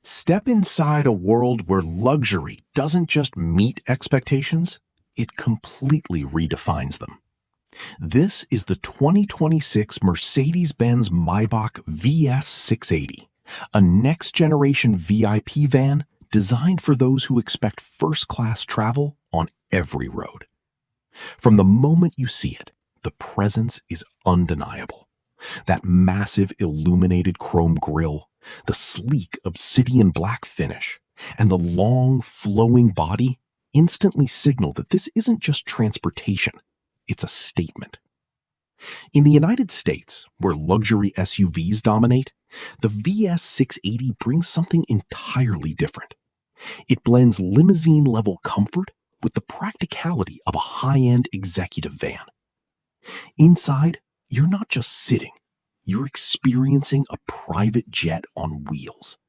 Step inside a world where luxury doesn't just meet expectations, it completely redefines them. This is the 2026 Mercedes-Benz Maybach VS680, a next-generation VIP van designed for those who expect first-class travel on every road. From the moment you see it, the presence is undeniable. That massive illuminated chrome grille, the sleek obsidian black finish, and the long flowing body instantly signal that this isn't just transportation, it's a statement. In the United States, where luxury SUVs dominate, the VS680 brings something entirely different. It blends limousine-level comfort with the practicality of a high-end executive van. Inside, you're not just sitting, you're experiencing a private jet on wheels.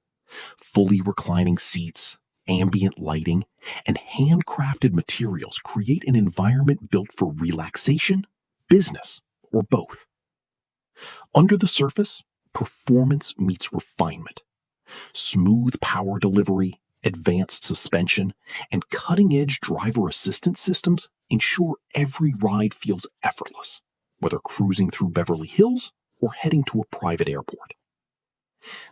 Fully reclining seats, ambient lighting, and handcrafted materials create an environment built for relaxation, business, or both. Under the surface, performance meets refinement. Smooth power delivery, advanced suspension, and cutting-edge driver assistance systems ensure every ride feels effortless, whether cruising through Beverly Hills or heading to a private airport.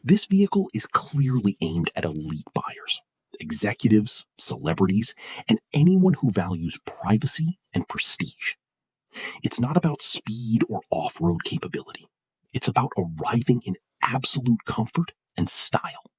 This vehicle is clearly aimed at elite buyers, executives, celebrities, and anyone who values privacy and prestige. It's not about speed or off-road capability. It's about arriving in absolute comfort and style.